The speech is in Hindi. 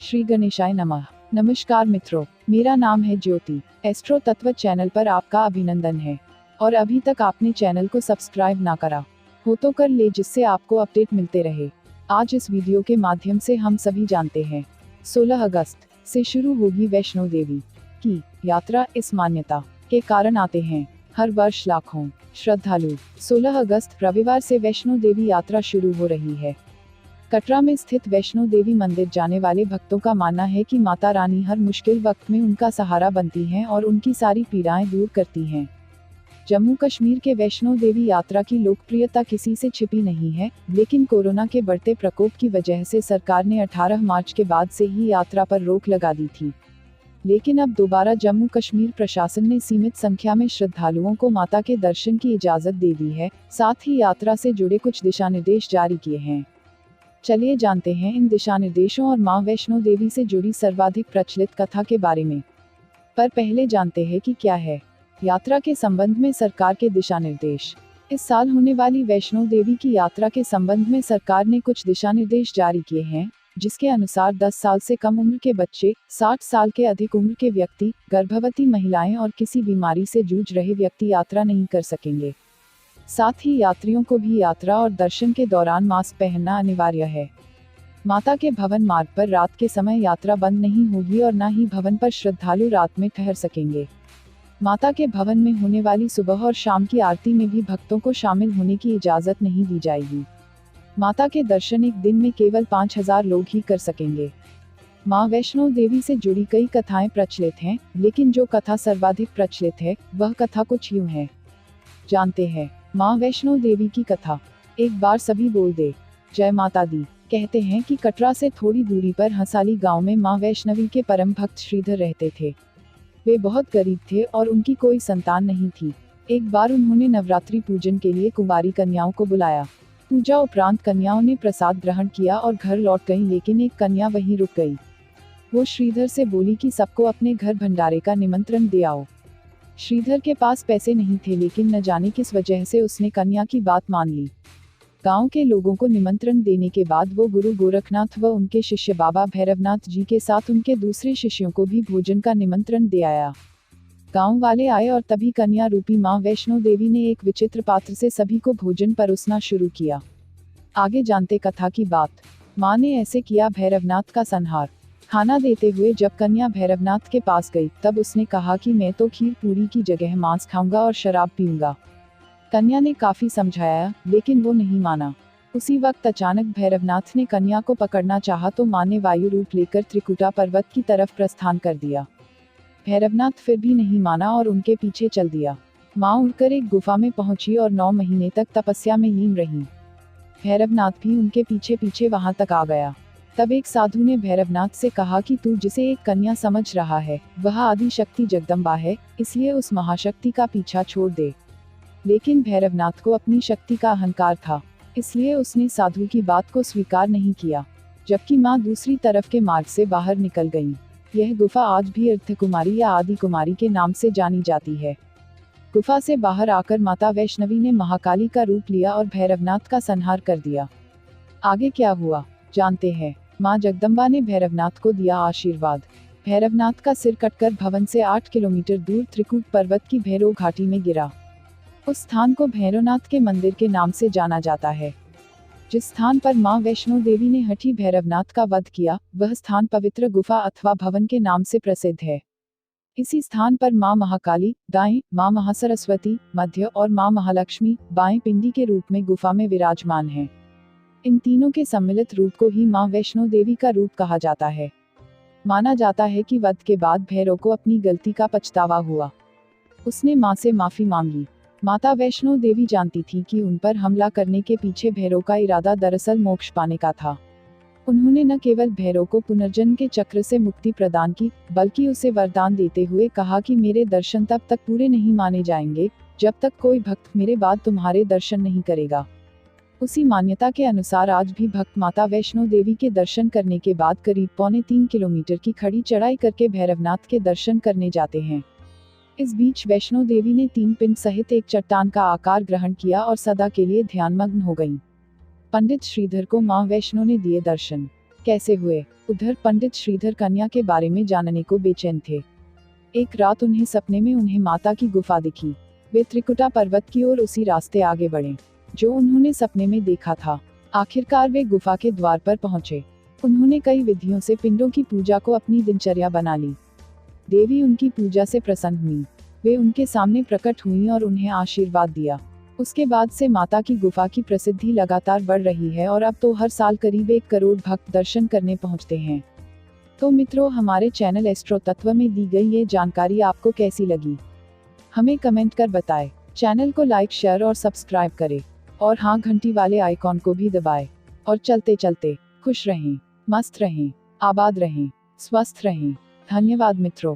श्री गणेशाय नमः। नमस्कार मित्रों, मेरा नाम है ज्योति। एस्ट्रो तत्व चैनल पर आपका अभिनंदन है। और अभी तक आपने चैनल को सब्सक्राइब ना करा हो तो कर ले, जिससे आपको अपडेट मिलते रहे। आज इस वीडियो के माध्यम से हम सभी जानते हैं 16 अगस्त से शुरू होगी वैष्णो देवी की यात्रा। इस मान्यता के कारण आते हैं हर वर्ष लाखों श्रद्धालु। 16 अगस्त रविवार से वैष्णो देवी यात्रा शुरू हो रही है। कटरा में स्थित वैष्णो देवी मंदिर जाने वाले भक्तों का मानना है कि माता रानी हर मुश्किल वक्त में उनका सहारा बनती हैं और उनकी सारी पीड़ाएं दूर करती हैं। जम्मू कश्मीर के वैष्णो देवी यात्रा की लोकप्रियता किसी से छिपी नहीं है, लेकिन कोरोना के बढ़ते प्रकोप की वजह से सरकार ने 18 मार्च के बाद से ही यात्रा पर रोक लगा दी थी। लेकिन अब दोबारा जम्मू कश्मीर प्रशासन ने सीमित संख्या में श्रद्धालुओं को माता के दर्शन की इजाजत दे दी है। साथ ही यात्रा से जुड़े कुछ दिशा निर्देश जारी किए हैं। चलिए जानते हैं इन दिशा निर्देशों और मां वैष्णो देवी से जुड़ी सर्वाधिक प्रचलित कथा के बारे में। पर पहले जानते हैं कि क्या है यात्रा के संबंध में सरकार के दिशा निर्देश। इस साल होने वाली वैष्णो देवी की यात्रा के संबंध में सरकार ने कुछ दिशा निर्देश जारी किए हैं, जिसके अनुसार 10 साल से कम उम्र के बच्चे, 60 साल के अधिक उम्र के व्यक्ति, गर्भवती महिलाएं और किसी बीमारी से जूझ रहे व्यक्ति यात्रा नहीं कर सकेंगे। साथ ही यात्रियों को भी यात्रा और दर्शन के दौरान मास्क पहनना अनिवार्य है। माता के भवन मार्ग पर रात के समय यात्रा बंद नहीं होगी और न ही भवन पर श्रद्धालु रात में ठहर सकेंगे। माता के भवन में होने वाली सुबह और शाम की आरती में भी भक्तों को शामिल होने की इजाजत नहीं दी जाएगी। माता के दर्शन एक दिन में केवल 5000 लोग ही कर सकेंगे। मां वैष्णो देवी से जुड़ी कई कथाएं प्रचलित हैं, लेकिन जो कथा सर्वाधिक प्रचलित है वह कथा कुछ यूं है। जानते हैं मां वैष्णो देवी की कथा। एक बार सभी बोल दे जय माता दी। कहते हैं कि कटरा से थोड़ी दूरी पर हंसाली गांव में मां वैष्णवी के परम भक्त श्रीधर रहते थे। वे बहुत गरीब थे और उनकी कोई संतान नहीं थी। एक बार उन्होंने नवरात्रि पूजन के लिए कुंवारी कन्याओं को बुलाया। पूजा उपरांत कन्याओं ने प्रसाद ग्रहण किया और घर लौट गईं, लेकिन एक कन्या वहीं रुक गई। वो श्रीधर से बोली कि सबको अपने घर भंडारे का निमंत्रण दे आओ। श्रीधर के पास पैसे नहीं थे, लेकिन न जाने किस वजह से उसने कन्या की बात मान ली। गांव के लोगों को निमंत्रण देने के बाद वो गुरु गोरखनाथ व उनके शिष्य बाबा भैरवनाथ जी के साथ उनके दूसरे शिष्यों को भी भोजन का निमंत्रण दे आया। गांव वाले आए और तभी कन्या रूपी मां वैष्णो देवी ने एक विचित्र पात्र से सभी को भोजन परोसना शुरू किया। आगे जानते कथा की बात। मां ने ऐसे किया भैरवनाथ का संहार। खाना देते हुए जब कन्या भैरवनाथ के पास गई, तब उसने कहा कि मैं तो खीर पूरी की जगह मांस खाऊंगा और शराब पीऊंगा। कन्या ने काफी समझाया, लेकिन वो नहीं माना। उसी वक्त अचानक भैरवनाथ ने कन्या को पकड़ना चाहा तो मां ने वायु रूप लेकर त्रिकुटा पर्वत की तरफ प्रस्थान कर दिया। भैरवनाथ फिर भी नहीं माना और उनके पीछे चल दिया। मां उड़कर एक गुफा में पहुंची और 9 महीने तक तपस्या में लीन रही। भैरवनाथ भी उनके पीछे पीछे वहां तक आ गया। तब एक साधु ने भैरवनाथ से कहा कि तू जिसे एक कन्या समझ रहा है वह आदि शक्ति जगदम्बा है, इसलिए उस महाशक्ति का पीछा छोड़ दे। लेकिन भैरवनाथ को अपनी शक्ति का अहंकार था, इसलिए उसने साधु की बात को स्वीकार नहीं किया। जबकि मां दूसरी तरफ के मार्ग से बाहर निकल गईं। यह गुफा आज भी अर्धकुमारी या आदि कुमारी के नाम से जानी जाती है। गुफा से बाहर आकर माता वैष्णवी ने महाकाली का रूप लिया और भैरवनाथ का संहार कर दिया। आगे क्या हुआ जानते हैं। मां जगदम्बा ने भैरवनाथ को दिया आशीर्वाद। भैरवनाथ का सिर कटकर भवन से 8 किलोमीटर दूर त्रिकूट पर्वत की भैरव घाटी में गिरा। उस स्थान को भैरवनाथ के मंदिर के नाम से जाना जाता है। जिस स्थान पर मां वैष्णो देवी ने हठी भैरवनाथ का वध किया, वह स्थान पवित्र गुफा अथवा भवन के नाम से प्रसिद्ध है। इसी स्थान पर मां महाकाली दाएं, मां महासरस्वती मध्य और मां महालक्ष्मी बाएं पिंडी के रूप में गुफा में विराजमान हैं। इन तीनों के सम्मिलित रूप को ही मां वैष्णो देवी का रूप कहा जाता है। माना जाता है कि वध के बाद भैरव को अपनी गलती का पछतावा हुआ। उसने मां से माफी मांगी। माता वैष्णो देवी जानती थी कि उन पर हमला करने के पीछे भैरव का इरादा दरअसल मोक्ष पाने का था। उन्होंने न केवल भैरव को पुनर्जन्म के चक्र से मुक्ति प्रदान की, बल्कि उसे वरदान देते हुए कहा कि मेरे दर्शन तब तक पूरे नहीं माने जाएंगे जब तक कोई भक्त मेरे बाद तुम्हारे दर्शन नहीं करेगा। उसी मान्यता के अनुसार आज भी भक्त माता वैष्णो देवी के दर्शन करने के बाद करीब 3.25 किलोमीटर की खड़ी चढ़ाई करके भैरवनाथ के दर्शन करने जाते हैं। इस बीच वैष्णो देवी ने 3 पिंड सहित एक चट्टान का आकार ग्रहण किया और सदा के लिए ध्यानमग्न हो गईं। पंडित श्रीधर को मां वैष्णो ने दिए दर्शन। कैसे हुए? उधर पंडित श्रीधर कन्या के बारे में जानने को बेचैन थे। एक रात उन्हें सपने में उन्हें माता की गुफा दिखी। वे त्रिकुटा पर्वत की ओर उसी रास्ते आगे बढ़े जो उन्होंने सपने में देखा था। आखिरकार वे गुफा के द्वार पर पहुंचे। उन्होंने कई विधियों से पिंडों की पूजा को अपनी दिनचर्या बना ली। देवी उनकी पूजा से प्रसन्न हुई। वे उनके सामने प्रकट हुईं और उन्हें आशीर्वाद दिया। उसके बाद से माता की गुफा की प्रसिद्धि लगातार बढ़ रही है और अब तो हर साल करीब 1 करोड़ भक्त दर्शन करने पहुंचते हैं। तो मित्रों, हमारे चैनल एस्ट्रो तत्व में दी गई ये जानकारी आपको कैसी लगी, हमें कमेंट कर बताएं। चैनल को लाइक, शेयर और सब्सक्राइब करें और हाँ, घंटी वाले आइकॉन को भी दबाएं। और चलते चलते खुश रहें, मस्त रहें, आबाद रहें, स्वस्थ रहें। धन्यवाद मित्रों।